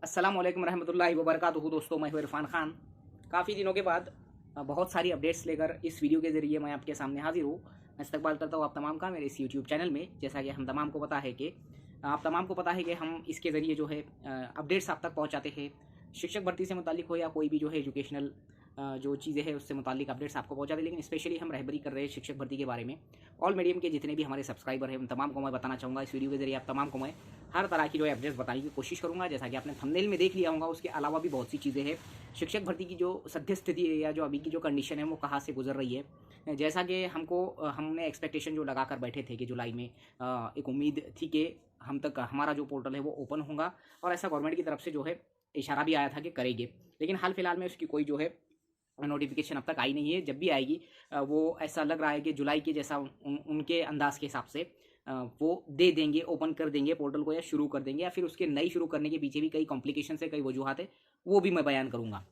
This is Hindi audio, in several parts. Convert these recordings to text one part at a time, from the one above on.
अस्सलाम वालेकुम रहमतुल्लाहि व बरकातुहू। दोस्तों, मैं हूं इरफान खान। काफ़ी दिनों के बाद बहुत सारी अपडेट्स लेकर इस वीडियो के ज़रिए मैं आपके सामने हाजिर हूँ। मैं इस्तकबाल करता हूँ आप तमाम का मेरे इस यूट्यूब चैनल में। जैसा कि हम तमाम को पता है कि हम इसके ज़रिए जो है अपडेट्स आप तक पहुँचाते हैं। शिक्षक भर्ती से मुतालिक हो या कोई भी जो है एजुकेशनल जो चीज़ें हैं उससे मुतालिक अपडेट्स आपको पहुँचाते हैं। लेकिन स्पेशली हम रहबरी कर रहे हैं शिक्षक भर्ती के बारे में। ऑल मीडियम के जितने भी हमारे सब्सक्राइबर हैं उन तमाम को मैं बताना चाहूँगा इस वीडियो के ज़रिए आप तमाम को मैं हर तरह की जो है अपडेट्स बताने की कोशिश करूँगा। जैसा कि आपने थंबनेल में देख लिया होगा, उसके अलावा भी बहुत सी चीज़ें हैं। शिक्षक भर्ती की जो सद्य स्थिति है या जो अभी की जो कंडीशन है वो कहाँ से गुजर रही है। जैसा कि हमने एक्सपेक्टेशन जो लगा कर बैठे थे कि जुलाई में एक उम्मीद थी कि हम तक हमारा जो पोर्टल है वो ओपन होगा, और ऐसा गवर्नमेंट की तरफ से जो है इशारा भी आया था कि करेंगे। लेकिन हाल फिलहाल में उसकी कोई जो है नोटिफिकेशन अब तक आई नहीं है। जब भी आएगी वो ऐसा लग रहा है कि जुलाई के जैसा उनके अंदाज के हिसाब से वो दे देंगे, ओपन कर देंगे पोर्टल को या शुरू कर देंगे, या फिर उसके नई शुरू करने के पीछे भी कई कॉम्प्लिकेशन है, कई वजूहत है, वो भी मैं बयान करूँगा।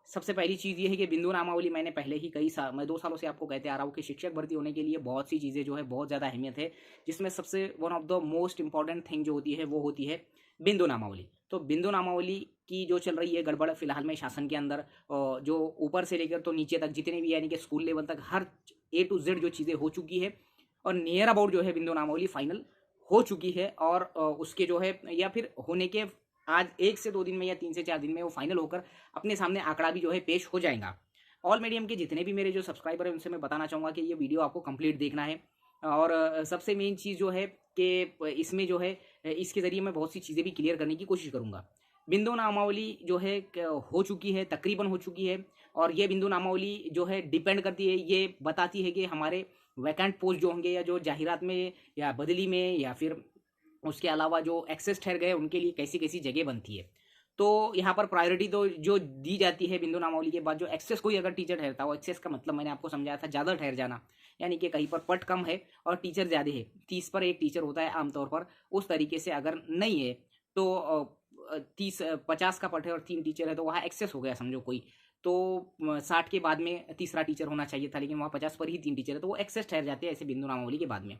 सबसे पहली चीज़ ये है कि बिंदु नामावली मैंने पहले ही मैं 2 सालों से आपको कहते आ रहा हूँ कि शिक्षक भर्ती होने के लिए बहुत सी चीज़ें जो है बहुत ज़्यादा अहमियत है, जिसमें सबसे one of the most important thing जो होती है वो होती है बिंदु नामावली। तो बिंदु नामावली की जो चल रही है गड़बड़ फिलहाल में शासन के अंदर, जो ऊपर से लेकर तो नीचे तक जितने भी यानी कि स्कूल लेवल तक हर ए टू जेड जो चीज़ें हो चुकी है, और नियर अबाउट जो है बिंदु नामावली फाइनल हो चुकी है, और उसके जो है या फिर होने के आज 1 से 2 दिन में या 3 से 4 दिन में वो फाइनल होकर अपने सामने आंकड़ा भी जो है पेश हो जाएगा। ऑल मीडियम के जितने भी मेरे जो सब्सक्राइबर हैं उनसे मैं बताना चाहूँगा कि ये वीडियो आपको कंप्लीट देखना है। और सबसे मेन चीज़ जो है कि इसमें जो है इसके ज़रिए मैं बहुत सी चीज़ें भी क्लियर करने की कोशिश करूँगा। बिंदु नामावली जो है हो चुकी है, तकरीबन हो चुकी है, और ये बिंदु नामावली जो है डिपेंड करती है, ये बताती है कि हमारे वैकेंट पोस्ट जो होंगे या जो जाहिरात में या बदली में या फिर उसके अलावा जो एक्सेस ठहर गए उनके लिए कैसी-कैसी जगह बनती है। तो यहाँ पर प्रायोरिटी तो जो दी जाती है बिंदु नामावली के बाद, जो एक्सेस कोई अगर टीचर ठहरता हो, एक्सेस का मतलब मैंने आपको समझाया था ज़्यादा ठहर जाना, यानी कि कहीं पर पट कम है और टीचर ज़्यादा है, 30 पर 1 टीचर होता है आमतौर पर, उस तरीके से अगर नहीं है तो 50 का पट है और 3 टीचर है तो वहाँ एक्सेस हो गया समझो कोई। तो 60 के बाद में तीसरा टीचर होना चाहिए था, लेकिन वहाँ 50 पर ही 3 टीचर है तो वो एक्सेस ठहर जाते हैं ऐसे बिंदु नामावली के बाद में।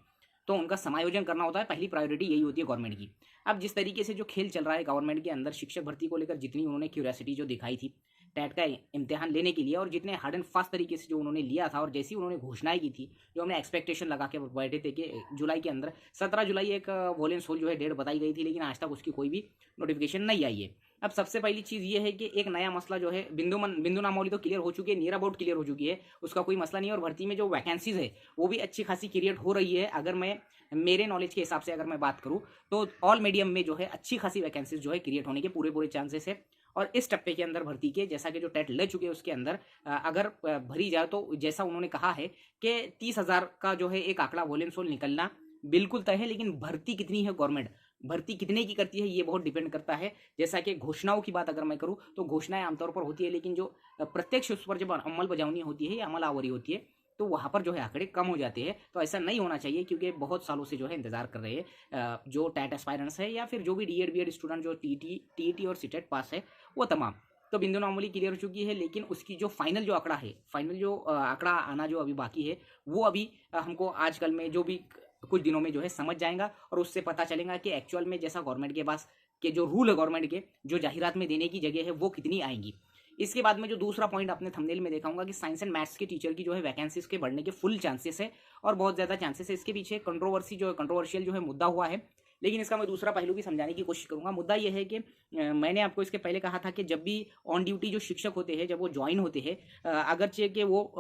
तो उनका समायोजन करना होता है, पहली प्रायोरिटी यही होती है गवर्नमेंट की। अब जिस तरीके से जो खेल चल रहा है गवर्नमेंट के अंदर शिक्षक भर्ती को लेकर, जितनी उन्होंने क्यूरियोसिटी जो दिखाई थी टेट का इम्तिहान लेने के लिए, और जितने हार्ड एंड फास्ट तरीके से जो उन्होंने लिया था, और जैसी उन्होंने घोषणाएं की थी, जो हमने एक्सपेक्टेशन लगा के बैठे थे कि जुलाई के अंदर 17 जुलाई एक वोलेंस होल जो है डेट बताई गई थी, लेकिन आज तक उसकी कोई भी नोटिफिकेशन नहीं आई है। अब सबसे पहली चीज़ ये है कि एक नया मसला जो है बिंदु नामावली तो क्लियर हो चुकी है, नियर अबाउट क्लियर हो चुकी है, उसका कोई मसला नहीं है, और भर्ती में जो वैकेंसीज है वो भी अच्छी खासी क्रिएट हो रही है। अगर मैं मेरे नॉलेज के हिसाब से अगर मैं बात करूँ तो ऑल मीडियम में जो है अच्छी खासी वैकेंसीज जो है क्रिएट होने के पूरे चांसेस है। और इस टप्पे के अंदर भर्ती के, जैसा कि जो टेट ले चुके हैं उसके अंदर अगर भरी जाए तो जैसा उन्होंने कहा है कि 30,000 का जो है एक आंकड़ा वोलेंस होल निकलना बिल्कुल तय है। लेकिन भर्ती कितनी है गवर्नमेंट, भर्ती कितने की करती है, ये बहुत डिपेंड करता है। जैसा कि घोषणाओं की बात अगर मैं करूँ तो घोषणाएं आमतौर पर होती है, लेकिन जो प्रत्यक्ष उस पर जब अमल बजावनी होती है या अमल आवरी होती है तो वहाँ पर जो है आंकड़े कम हो जाते हैं। तो ऐसा नहीं होना चाहिए, क्योंकि बहुत सालों से जो है इंतजार कर रहे हैं जो टैट एस्पायरेंट्स है या फिर जो भी डीएड बीएड स्टूडेंट जो टीईटी और सीटेट पास है वो तमाम। तो बिंदु नामावली क्लियर हो चुकी है, लेकिन उसकी जो फाइनल जो आंकड़ा है, फाइनल जो आंकड़ा आना जो अभी बाकी है, वो अभी हमको आजकल में जो भी कुछ दिनों में जो है समझ जाएगा, और उससे पता चलेगा कि एक्चुअल में जैसा गवर्नमेंट के पास के जो रूल है गवर्नमेंट के, जो जाहिरात में देने की जगह है वो कितनी आएंगी। इसके बाद में जो दूसरा पॉइंट आपने थंबनेल में देखा होगा कि साइंस एंड मैथ्स के टीचर की जो है वैकेंसीज के बढ़ने के फुल चांसेस है, और बहुत ज़्यादा चांसेस है। इसके पीछे कंट्रोवर्सी जो है, कंट्रोवर्शियल जो है मुद्दा हुआ है, लेकिन इसका मैं दूसरा पहलू भी समझाने की कोशिश करूंगा। मुद्दा यह है कि मैंने आपको इसके पहले कहा था कि जब भी ऑन ड्यूटी जो शिक्षक होते हैं, जब वो ज्वाइन होते हैं, अगरचे कि वो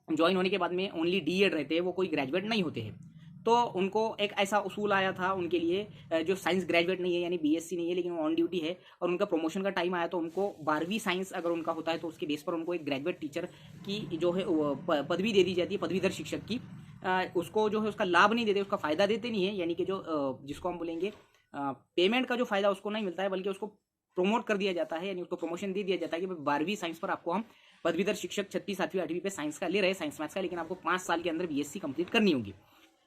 ज्वाइन होने के बाद में ओनली डीएड रहते हैं, वो कोई ग्रेजुएट नहीं होते हैं, तो उनको एक ऐसा उसूल आया था उनके लिए, जो साइंस ग्रेजुएट नहीं है यानी बीएससी नहीं है लेकिन वो ऑन ड्यूटी है, और उनका प्रमोशन का टाइम आया तो उनको 12वीं साइंस अगर उनका होता है तो उसके बेस पर उनको एक ग्रेजुएट टीचर की जो है पदवी दे दी जाती है, पदवीधर शिक्षक की। उसको जो है उसका लाभ नहीं देते, उसका फ़ायदा देते नहीं है, यानी कि जो जिसको हम बोलेंगे पेमेंट का जो फ़ायदा उसको नहीं मिलता है, बल्कि उसको प्रमोट कर दिया जाता है, यानी उसको प्रमोशन दे दिया जाता है कि 12वीं साइंस पर आपको हम पदवीधर शिक्षक 6वीं 7वीं 8वीं पे साइंस का ले रहे हैं, साइंस मैथ्स का, लेकिन आपको 5 साल के अंदर बीएससी कंप्लीट करनी होगी।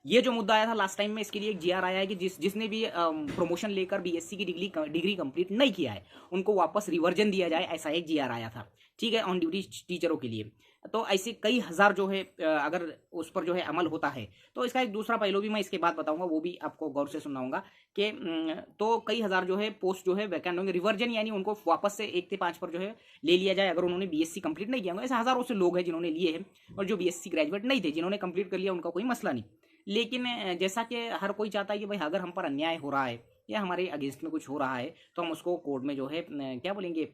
ये जो मुद्दा आया था लास्ट टाइम में, इसके लिए एक जीआर आया है कि जिसने भी प्रमोशन लेकर बीएससी की डिग्री कंप्लीट नहीं किया है उनको वापस रिवर्जन दिया जाए, ऐसा एक जीआर आया था। ठीक है, ऑन ड्यूटी टीचरों के लिए। तो ऐसे कई हजार जो है अगर उस पर जो है अमल होता है तो इसका एक दूसरा पहलू भी मैं इसके बाद बताऊंगा, वो भी आपको गौर से सुनना होगा कि तो कई हजार जो है पोस्ट जो है वैकेंट होंगे, रिवर्जन यानी उनको वापस से 1 से 5 पर जो है ले लिया जाए अगर उन्होंने बीएससी कंप्लीट नहीं किया होगा। ऐसे हजारों से लोग हैं जिन्होंने लिए हैं और जो बीएससी ग्रेजुएट नहीं थे, जिन्होंने कंप्लीट कर लिया उनका कोई मसला नहीं। लेकिन जैसा कि हर कोई चाहता है कि भाई अगर हम पर अन्याय हो रहा है या हमारे अगेंस्ट में कुछ हो रहा है तो हम उसको कोर्ट में जो है क्या बोलेंगे,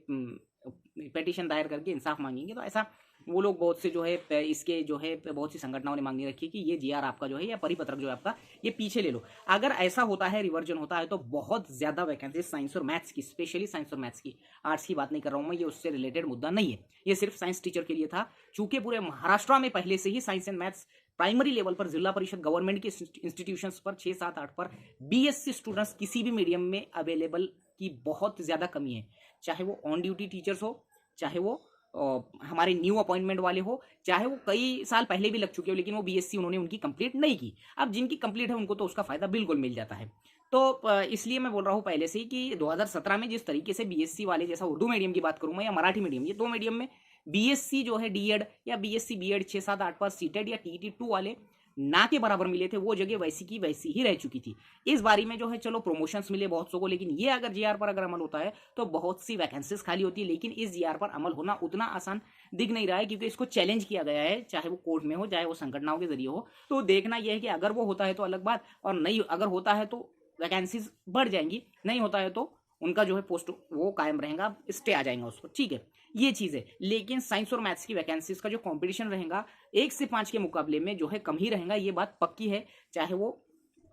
पिटीशन दायर करके इंसाफ मांगेंगे। तो ऐसा वो लोग बहुत से जो है इसके जो है बहुत सी संगठनाओं ने मांगी रखी है कि ये जीआर आपका जो है या परिपत्रक जो है आपका ये पीछे ले लो। अगर ऐसा होता है, रिवर्जन होता है, तो बहुत ज्यादा वैकेंसी साइंस और मैथ्स की, स्पेशली साइंस और मैथ्स की, आर्ट्स की बात नहीं कर रहा हूं मैं, ये उससे रिलेटेड मुद्दा नहीं है, ये सिर्फ साइंस टीचर के लिए था। चूंकि पूरे महाराष्ट्र में पहले से ही science and maths primary level पर जिला परिषद गवर्नमेंट के इंस्टीट्यूशंस पर 6, 7, 8 पर बीएससी स्टूडेंट्स किसी भी मीडियम में अवेलेबल की बहुत ज्यादा कमी है, चाहे वो ऑन ड्यूटी टीचर्स हो, चाहे वो हमारे न्यू अपॉइंटमेंट वाले हो, चाहे वो कई साल पहले भी लग चुके हो लेकिन वो बीएससी उन्होंने उनकी कंप्लीट नहीं की। अब जिनकी कंप्लीट है उनको तो उसका फायदा बिल्कुल मिल जाता है। तो इसलिए मैं बोल रहा हूँ पहले से ही कि 2017 में जिस तरीके से बीएससी वाले, जैसा उर्दू मीडियम की बात करूँ मैं या मराठी मीडियम, ये 2 मीडियम में बीएससी जो है डीएड या बीएससी बीएड 6, 7, 8 पर सीटेड या टीटी 2 वाले ना के बराबर मिले थे, वो जगह वैसी की वैसी ही रह चुकी थी। इस बारी में जो है चलो प्रमोशंस मिले बहुत सौ को, लेकिन ये अगर जीआर पर अगर अमल होता है तो बहुत सी वैकेंसीज खाली होती है। लेकिन इस जीआर पर अमल होना उतना आसान दिख नहीं रहा है क्योंकि इसको चैलेंज किया गया है, चाहे वो कोर्ट में हो चाहे वो संगठनाओं के जरिए हो। तो देखना यह है कि अगर वो होता है तो अलग बात, और नहीं अगर होता है तो वैकेंसीज बढ़ जाएंगी, नहीं होता है तो उनका जो है पोस्ट वो कायम रहेगा, स्टे आ जाएगा उस पर। ठीक है, ये चीज़ है। लेकिन साइंस और मैथ्स की वैकेंसीज का जो कंपटीशन रहेगा 1 से 5 के मुकाबले में जो है कम ही रहेगा, ये बात पक्की है। चाहे वो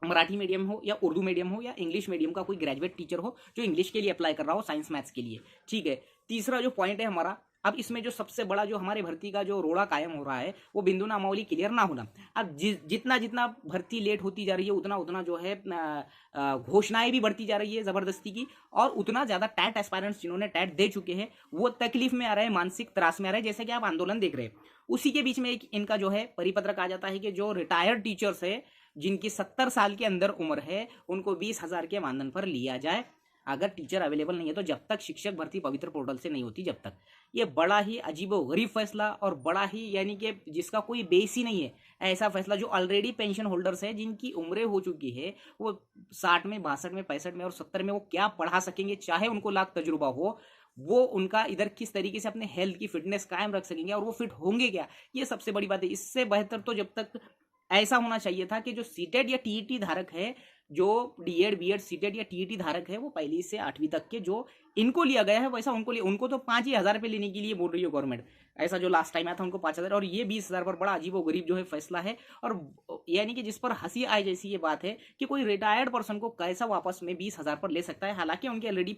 मराठी मीडियम हो या उर्दू मीडियम हो या इंग्लिश मीडियम का कोई ग्रेजुएट टीचर हो जो इंग्लिश के लिए अप्लाई कर रहा हो साइंस मैथ्स के लिए। ठीक है, तीसरा जो पॉइंट है हमारा, अब इसमें जो सबसे बड़ा जो हमारे भर्ती का जो रोड़ा कायम हो रहा है वो बिंदु नामावली क्लियर ना होना। अब जितना जितना भर्ती लेट होती जा रही है उतना उतना जो है घोषणाएं भी बढ़ती जा रही है जबरदस्ती की, और उतना ज्यादा टैट एस्पायरेंट्स जिन्होंने टैट दे चुके हैं वो तकलीफ में आ रहे हैं, मानसिक त्रास में आ रहे हैं। जैसे कि आप आंदोलन देख रहे हैं, उसी के बीच में एक इनका जो है परिपत्रक आ जाता है कि जो रिटायर्ड टीचर्स है जिनकी 70 साल के अंदर उम्र है उनको 20,000 के मानधन पर लिया जाए अगर टीचर अवेलेबल नहीं है तो, जब तक शिक्षक भर्ती पवित्र पोर्टल से नहीं होती जब तक। ये बड़ा ही अजीबोगरीब फैसला और बड़ा ही यानी कि जिसका कोई बेस ही नहीं है, ऐसा फैसला जो ऑलरेडी पेंशन होल्डर्स है जिनकी उम्रें हो चुकी है, वो 60 में 62 में 65 में और 70 में वो क्या पढ़ा सकेंगे, चाहे उनको लाख तजुर्बा हो, वो उनका इधर किस तरीके से अपने हेल्थ की फिटनेस कायम रख सकेंगे और वो फिट होंगे क्या, ये सबसे बड़ी बात है। इससे बेहतर तो जब तक ऐसा होना चाहिए था कि जो सीटेड या टीईटी धारक है, जो डीएड बीएड सीटेड या टीईटी धारक है, वो पहली से 8वीं तक के जो इनको लिया गया है वैसा उनको उनको तो 5,000 रुपये लेने के लिए बोल रही है गवर्नमेंट। ऐसा जो लास्ट टाइम आया था उनको 5,000 और ये 20,000 पर बड़ा अजीब व गरीब जो है फैसला है। और यानी कि जिस पर हंसी आए जैसी ये बात है कि कोई रिटायर्ड पर्सन को कैसा वापस में 20,000 पर ले सकता है, हालांकि उनके ऑलरेडी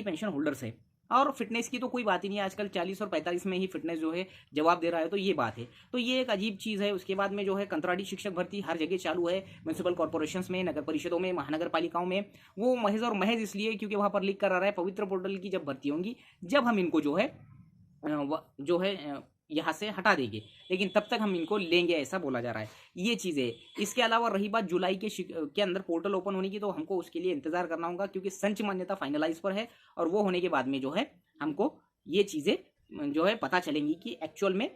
पेंशन होल्डर्स है। और फिटनेस की तो कोई बात ही नहीं है, आजकल 40 और 45 में ही फिटनेस जो है जवाब दे रहा है, तो ये बात है। तो ये एक अजीब चीज़ है। उसके बाद में जो है कंत्राटी शिक्षक भर्ती हर जगह चालू है, म्यूनसिपल कॉर्पोरेशंस में, नगर परिषदों में, महानगर पालिकाओं में। वो महज और महज इसलिए क्योंकि वहाँ पर लिख कर आ रहा है पवित्र पोर्टल की जब भर्ती होंगी जब हम इनको जो है यहाँ से हटा देंगे, लेकिन तब तक हम इनको लेंगे, ऐसा बोला जा रहा है। ये चीज़ें, इसके अलावा रही बात जुलाई के अंदर पोर्टल ओपन होने की, तो हमको उसके लिए इंतजार करना होगा क्योंकि संच मान्यता फाइनलाइज पर है, और वो होने के बाद में जो है हमको ये चीज़ें जो है पता चलेंगी कि एक्चुअल में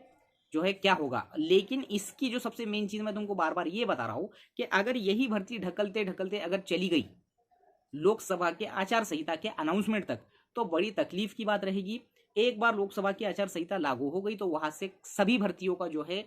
जो है क्या होगा। लेकिन इसकी जो सबसे मेन चीज़ मैं तुमको बार बार ये बता रहा हूँ कि अगर यही भर्ती ढकलते ढकलते अगर चली गई लोकसभा के आचार संहिता के अनाउंसमेंट तक, तो बड़ी तकलीफ की बात रहेगी। एक बार लोकसभा की आचार संहिता लागू हो गई तो वहां से सभी भर्तियों का जो है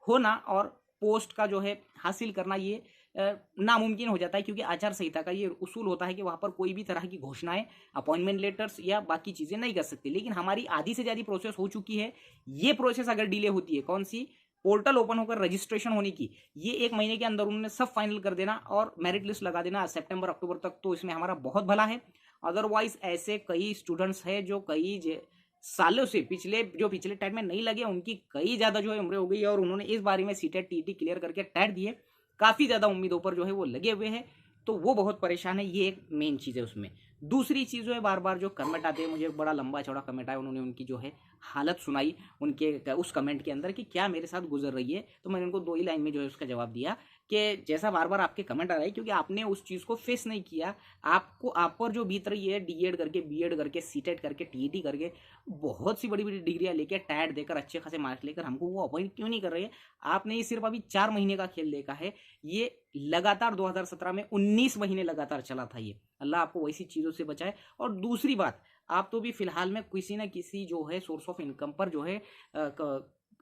होना और पोस्ट का जो है हासिल करना ये नामुमकिन हो जाता है, क्योंकि आचार संहिता का ये उसूल होता है कि वहां पर कोई भी तरह की घोषणाएं, अपॉइंटमेंट लेटर्स या बाकी चीजें नहीं कर सकती। लेकिन हमारी आधी से ज्यादा प्रोसेस हो चुकी है। ये प्रोसेस अगर डिले होती है, कौन सी, पोर्टल ओपन होकर रजिस्ट्रेशन होने की, ये 1 महीने के अंदर उन्होंने सब फाइनल कर देना और मेरिट लिस्ट लगा देना सितंबर अक्टूबर तक, तो इसमें हमारा बहुत भला है। अदरवाइज ऐसे कई स्टूडेंट्स हैं जो कई सालों से पिछले टेट में नहीं लगे, उनकी कई ज्यादा जो है उम्र हो गई और उन्होंने इस बारे में सीटेट टीटी क्लियर करके टेट दिए, काफी ज्यादा उम्मीदों पर जो है वो लगे हुए हैं, तो वो बहुत परेशान है। ये एक मेन चीज है उसमें। दूसरी चीज जो है, बार बार जो कमेंट आते हैं, मुझे बड़ा लंबा चौड़ा कमेंट आया, उन्होंने उनकी जो है हालत सुनाई उनके उस कमेंट के अंदर कि क्या मेरे साथ गुजर रही है, तो मैंने उनको 2 ही लाइन में जो है उसका जवाब दिया कि जैसा बार बार आपके कमेंट आ रहा है, क्योंकि आपने उस चीज़ को फेस नहीं किया। आपको आप पर जो बीत रही है, डीएड करके, बीएड करके, सीटेट करके, टीईटी करके, बहुत सी बड़ी बड़ी डिग्रियां लेकर, टैट देकर, अच्छे खासे मार्क्स लेकर हमको वो अपॉइंट क्यों नहीं कर रहे हैं? आपने ये सिर्फ अभी 4 महीने का खेल देखा है। ये लगातार 2017 में 19 महीने लगातार चला था ये। अल्लाह आपको वैसी चीज़ों से बचाए। और दूसरी बात, आप तो भी फिलहाल में किसी ना किसी जो है सोर्स ऑफ इनकम पर जो है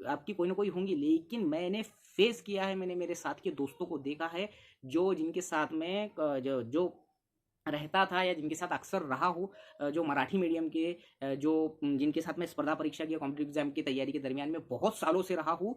आपकी कोई ना कोई होंगी, लेकिन मैंने फेस किया है, मैंने मेरे साथ के दोस्तों को देखा है, जो जिनके साथ में जो रहता था या जिनके साथ अक्सर रहा हूँ, जो मराठी मीडियम के, जो जिनके साथ मैं स्पर्धा परीक्षा की, कॉम्पिटिटिव एग्जाम की तैयारी के दरमियान में बहुत सालों से रहा हूँ,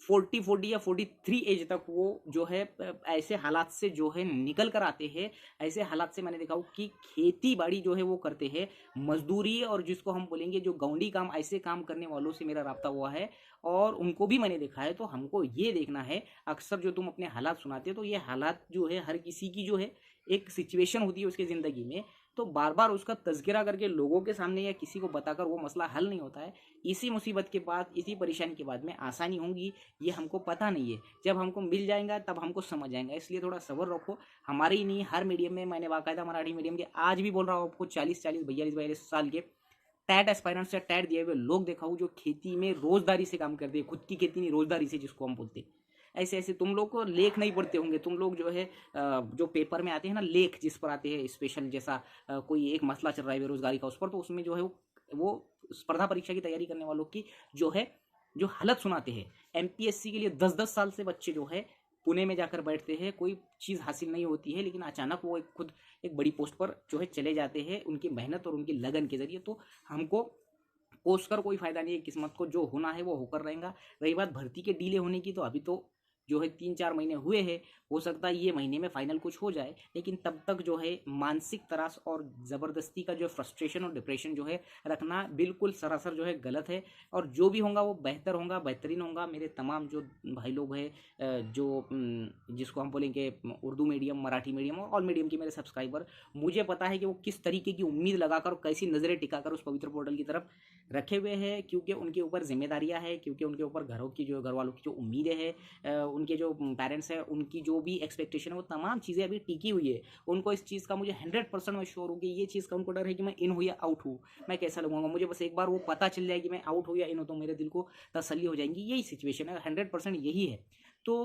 40 या 43 एज तक वो जो है ऐसे हालात से जो है निकल कर आते हैं। ऐसे हालात से मैंने देखा हूँ कि खेती बाड़ी जो है वो करते हैं, मजदूरी और जिसको हम बोलेंगे जो गौंडी काम, ऐसे काम करने वालों से मेरा राब्ता हुआ है और उनको भी मैंने देखा है। तो हमको ये देखना है, अक्सर जो तुम अपने हालात सुनाते हो, तो ये हालात जो है हर किसी की जो है एक सिचुएशन होती है उसकी ज़िंदगी में, तो बार बार उसका तज़किरा करके लोगों के सामने या किसी को बताकर वो मसला हल नहीं होता है। इसी मुसीबत के बाद, इसी परेशानी के बाद में आसानी होंगी, ये हमको पता नहीं है। जब हमको मिल जाएगा तब हमको समझ आएगा, इसलिए थोड़ा सब्र रखो। हमारे ही नहीं, हर मीडियम में, मैंने बाकायदा मराठी मीडियम के आज भी बोल रहा हूँ आपको, 40-40, 42-42 साल के टैट एस्पायरेंट्स या टैट दिए हुए लोग देखा हूँ, जो खेती में रोजदारी से काम करते हैं, खुद की खेती नहीं, रोजदारी से जिसको हम बोलते हैं। ऐसे ऐसे तुम लोग को लेख नहीं पढ़ते होंगे, तुम लोग जो है जो पेपर में आते हैं ना लेख, जिस पर आते हैं स्पेशल, जैसा कोई एक मसला चल रहा है बेरोजगारी का, उस पर, तो उसमें जो है वो स्पर्धा परीक्षा की तैयारी करने वालों की जो है जो हालत सुनाते हैं। एमपीएससी के लिए 10-10 साल से बच्चे जो है पुणे में जाकर बैठते हैं, कोई चीज़ हासिल नहीं होती है, लेकिन अचानक वो खुद एक बड़ी पोस्ट पर जो है चले जाते हैं, उनकी मेहनत और उनकी लगन के जरिए। तो हमको पोस्ट कर कोई फायदा नहीं है, किस्मत को जो होना है वो होकर रहेगा। रही बात भर्ती के डीले होने की, तो अभी तो जो है 3-4 महीने हुए हैं, हो सकता है ये महीने में फाइनल कुछ हो जाए, लेकिन तब तक जो है मानसिक त्रास और ज़बरदस्ती का जो फ्रस्ट्रेशन और डिप्रेशन जो है रखना बिल्कुल सरासर जो है गलत है। और जो भी होगा वो बेहतर होगा, बेहतरीन होगा। मेरे तमाम जो भाई लोग हैं, जो जिसको हम बोलेंगे उर्दू मीडियम, मराठी मीडियम और ऑल मीडियम की मेरे सब्सक्राइबर, मुझे पता है कि वो किस तरीके की उम्मीद लगाकर और कैसी नज़रें टिकाकर उस पवित्र पोर्टल की तरफ रखे हुए हैं, क्योंकि उनके ऊपर जिम्मेदारियां हैं, क्योंकि उनके ऊपर घरों की जो, घर वालों की जो उम्मीदें हैं, उनके जो पेरेंट्स हैं, उनकी जो भी एक्सपेक्टेशन है, वो तमाम चीज़ें अभी टिकी हुई है। उनको इस चीज़ का, मुझे 100% मैं श्योर हूँ कि ये चीज़ का उनको डर है कि मैं इन हूँ या आउट हूँ, मैं कैसा लगूंगा। मुझे बस एक बार वो पता चल जाए कि मैं आउट हूँ या इन हूँ, तो मेरे दिल को तसल्ली हो जाएंगी। यही सिचुएशन है, 100% यही है। तो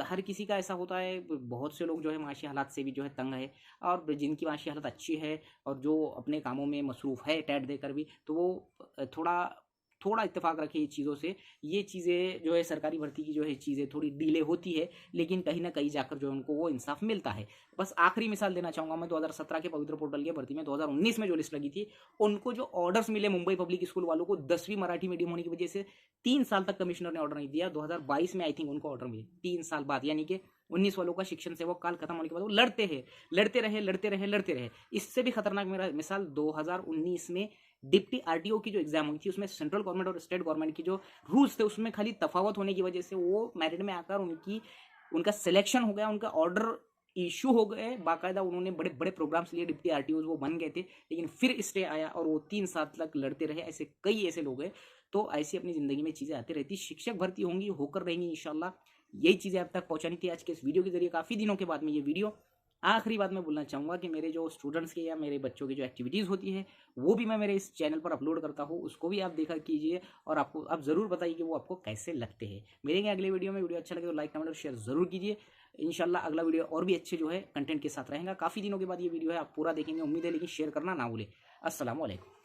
हर किसी का ऐसा होता है। बहुत से लोग जो है माशी हालात से भी जो है तंग है, और जिनकी माशी हालत अच्छी है और जो अपने कामों में मसरूफ़ है टैट देकर भी, तो वो थोड़ा थोड़ा इत्तेफाक रखे ये चीज़ों से। ये चीज़ें जो है सरकारी भर्ती की जो है चीज़ें थोड़ी डिले होती है, लेकिन कहीं ना कहीं जाकर जो है उनको वो इंसाफ मिलता है। बस आखिरी मिसाल देना चाहूँगा मैं, 2017 के पवित्र पोर्टल की भर्ती में 2019 में जो लिस्ट लगी थी, उनको जो ऑर्डर्स मिले मुंबई पब्लिक स्कूल वालों को, 10वीं मराठी मीडियम होने की वजह से 3 साल तक कमिश्नर ने ऑर्डर नहीं दिया। 2022 में आई थिंक उनको ऑर्डर मिले, 3 साल बाद, यानी कि 19 वालों का शिक्षण सेवक काल खत्म होने के बाद वो लड़ते हैं, लड़ते रहे। इससे भी खतरनाक मेरा मिसाल 2019 में डिप्टी आरटीओ की जो एग्जाम हुई थी, उसमें सेंट्रल गवर्नमेंट और स्टेट गवर्नमेंट की जो रूल्स थे उसमें खाली तफावत होने की वजह से वो मेरिट में आकर उनका सिलेक्शन हो गया, उनका ऑर्डर इशू हो गए, बाकायदा उन्होंने बड़े बड़े प्रोग्राम्स लिए, डिप्टी आरटीओ वो बन गए थे, लेकिन फिर स्टे आया और वो 3 साल तक लड़ते रहे। ऐसे कई ऐसे लोग हैं। तो ऐसी अपनी ज़िंदगी में चीज़ें आती रहती। शिक्षक भर्ती होंगी, होकर रहेंगी इंशाल्लाह। यही चीज़ें आप तक पहुंचानी थी आज के इस वीडियो के जरिए। काफ़ी दिनों के बाद में ये वीडियो। आखिरी बात मैं बोलना चाहूँगा कि मेरे जो स्टूडेंट्स के या मेरे बच्चों की जो एक्टिविटीज़ होती है, वो भी मैं मेरे इस चैनल पर अपलोड करता हूँ, उसको भी आप देखा कीजिए और आपको आप ज़रूर बताइए कि वो आपको कैसे लगते हैं। मिलेंगे अगले वीडियो में। वीडियो अच्छा लगे तो लाइक, कमेंट और शेयर ज़रूर कीजिए। इंशाल्लाह अगला वीडियो और भी अच्छे जो है कंटेंट के साथ रहेगा। काफ़ी दिनों के बाद ये वीडियो है, आप पूरा देखेंगे उम्मीद है, लेकिन शेयर करना ना भूलें। अस्सलाम वालेकुम।